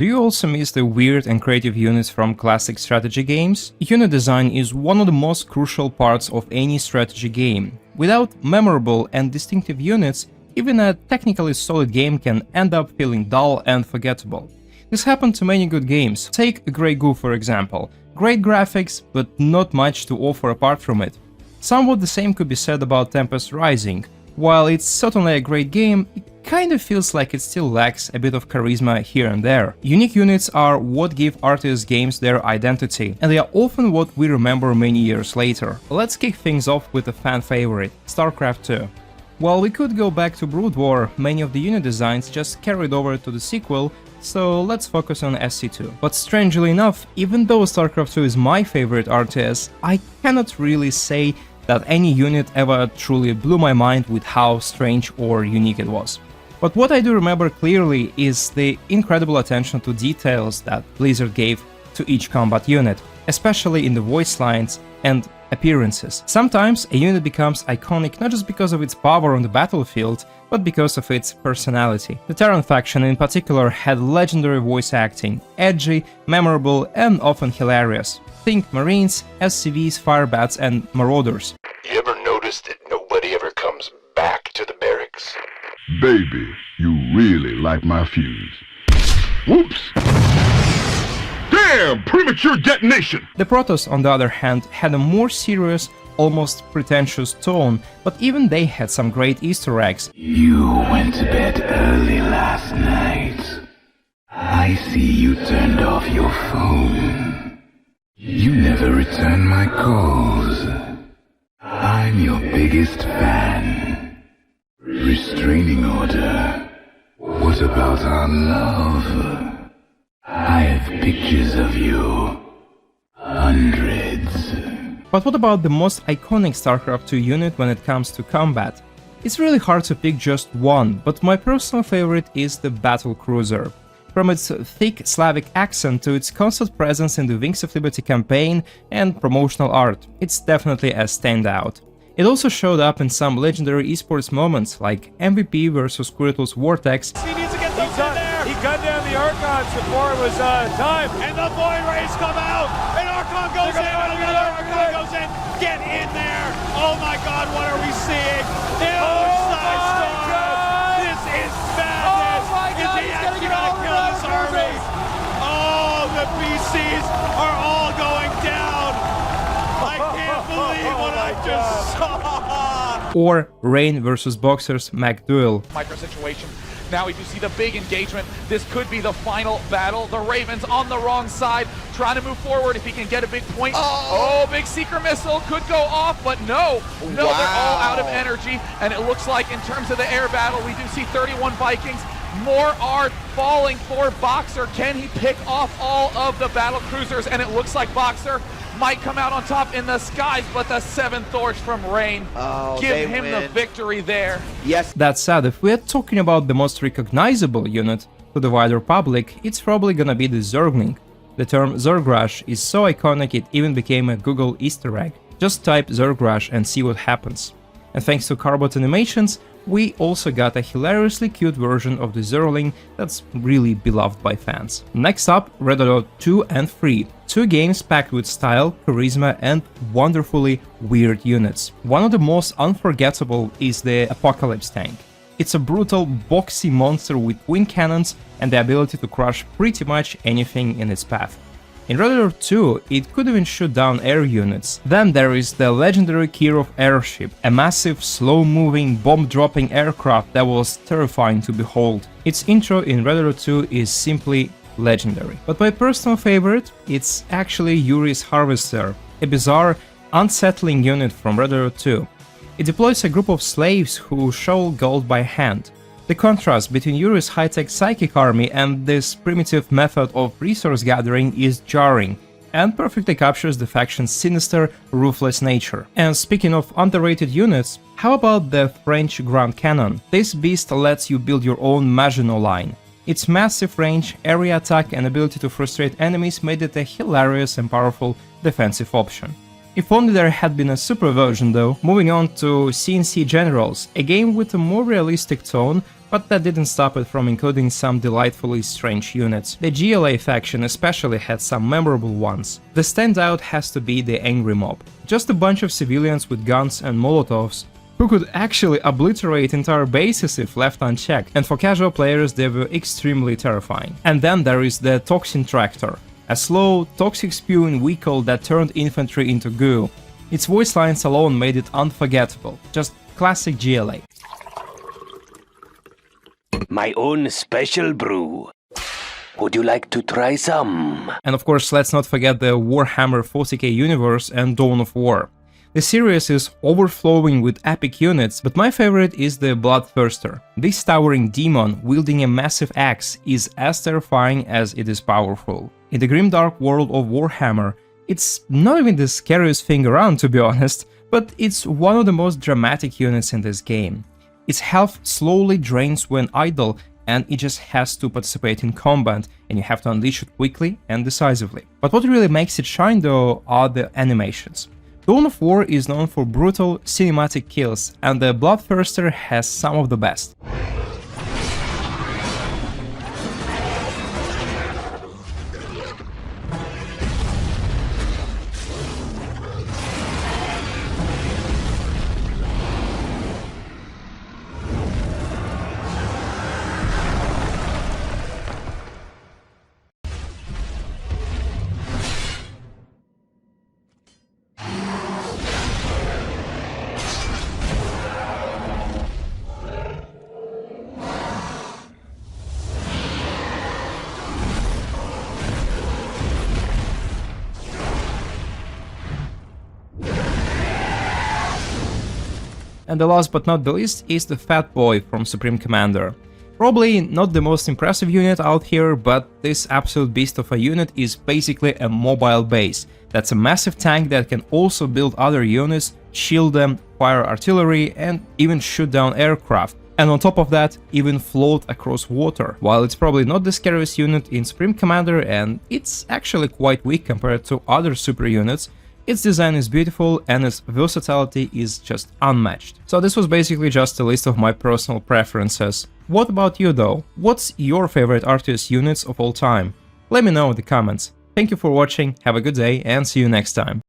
Do you also miss the weird and creative units from classic strategy games? Unit design is one of the most crucial parts of any strategy game. Without memorable and distinctive units, even a technically solid game can end up feeling dull and forgettable. This happened to many good games. Take Grey Goo for example. Great graphics, but not much to offer apart from it. Somewhat the same could be said about Tempest Rising. While it's certainly a great game, it kind of feels like it still lacks a bit of charisma here and there. Unique units are what give RTS games their identity, and they are often what we remember many years later. Let's kick things off with a fan favorite, StarCraft 2. While we could go back to Brood War, many of the unit designs just carried over to the sequel, so let's focus on SC2. But strangely enough, even though StarCraft 2 is my favorite RTS, I cannot really say that any unit ever truly blew my mind with how strange or unique it was. But what I do remember clearly is the incredible attention to details that Blizzard gave to each combat unit, especially in the voice lines and appearances. Sometimes a unit becomes iconic not just because of its power on the battlefield, but because of its personality. The Terran faction in particular had legendary voice acting, edgy, memorable, and often hilarious. Think Marines, SCVs, Firebats, and Marauders. You ever noticed that nobody ever comes back to the barracks? Baby, you really light my fuse. Whoops! Damn! Premature detonation! The Protoss, on the other hand, had a more serious, almost pretentious tone, but even they had some great Easter eggs. You went to bed early last night. I see you turned off your phone. You never return my calls. I'm your biggest fan. Restraining order. What about our love? I have pictures of you. Hundreds. But what about the most iconic StarCraft 2 unit when it comes to combat? It's really hard to pick just one, but my personal favorite is the Battle Cruiser. From its thick Slavic accent to its constant presence in the Wings of Liberty campaign and promotional art, it's definitely a standout. It also showed up in some legendary esports moments like MVP versus Kuritl's Vortex. He needs to get those in there! He gunned down the Archons before it was time! And the Void Rays come out! And Archon goes in! And another Archon goes in! Get in there! Oh my god, what are we seeing? The Oversized Storm! This is madness! Oh my god, is he actually gonna kill this army? Oh, the BCs are all going down! I can't believe what I just saw! Or Rain versus Boxer's Mac Duel. Micro situation. Now we do see the big engagement. This could be the final battle. The Ravens on the wrong side, trying to move forward if he can get a big point. Oh, big seeker missile could go off, but no, they're all out of energy. And it looks like in terms of the air battle, we do see 31 Vikings. More are falling for Boxer. Can he pick off all of the battle cruisers? And it looks like Boxer might come out on top in the skies, but the 7th Torch from Rain give him the victory there. Yes. That said, if we're talking about the most recognizable unit to the wider public, it's probably gonna be the Zergling. The term Zergrush is so iconic it even became a Google Easter egg. Just type Zergrush and see what happens. And thanks to Carbot animations, we also got a hilariously cute version of the Zergling that's really beloved by fans. Next up, Red Alert 2 and 3. Two games packed with style, charisma and wonderfully weird units. One of the most unforgettable is the Apocalypse tank. It's a brutal, boxy monster with twin cannons and the ability to crush pretty much anything in its path. In Red Alert 2, it could even shoot down air units. Then there is the legendary Kirov airship, a massive, slow-moving, bomb-dropping aircraft that was terrifying to behold. Its intro in Red Alert 2 is simply legendary. But my personal favorite, it's actually Yuri's Harvester, a bizarre, unsettling unit from Red Alert 2. It deploys a group of slaves who shovel gold by hand. The contrast between Yuri's high-tech psychic army and this primitive method of resource gathering is jarring, and perfectly captures the faction's sinister, ruthless nature. And speaking of underrated units, how about the French Grand Cannon? This beast lets you build your own Maginot Line. Its massive range, area attack and ability to frustrate enemies made it a hilarious and powerful defensive option. If only there had been a super version though. Moving on to CNC Generals, a game with a more realistic tone, But that didn't stop it from including some delightfully strange units. The GLA faction especially had some memorable ones. The standout has to be the Angry Mob. Just a bunch of civilians with guns and molotovs who could actually obliterate entire bases if left unchecked, and for casual players they were extremely terrifying. And then there is the Toxin Tractor, a slow, toxic spewing vehicle that turned infantry into goo. Its voice lines alone made it unforgettable, just classic GLA. My own special brew. Would you like to try some? And of course, let's not forget the Warhammer 40k universe and Dawn of War. The series is overflowing with epic units, but my favorite is the Bloodthirster. This towering demon wielding a massive axe is as terrifying as it is powerful. In the grimdark world of Warhammer, it's not even the scariest thing around, to be honest, but it's one of the most dramatic units in this game. Its health slowly drains when idle, and it just has to participate in combat, and you have to unleash it quickly and decisively. But what really makes it shine though are the animations. Dawn of War is known for brutal cinematic kills, and the Bloodthirster has some of the best. And the last but not the least is the Fat Boy from Supreme Commander. Probably not the most impressive unit out here, but this absolute beast of a unit is basically a mobile base. That's a massive tank that can also build other units, shield them, fire artillery, and even shoot down aircraft. And on top of that, even float across water. While it's probably not the scariest unit in Supreme Commander, and it's actually quite weak compared to other super units, its design is beautiful and its versatility is just unmatched. So this was basically just a list of my personal preferences. What about you though? What's your favorite RTS units of all time? Let me know in the comments. Thank you for watching, have a good day and see you next time.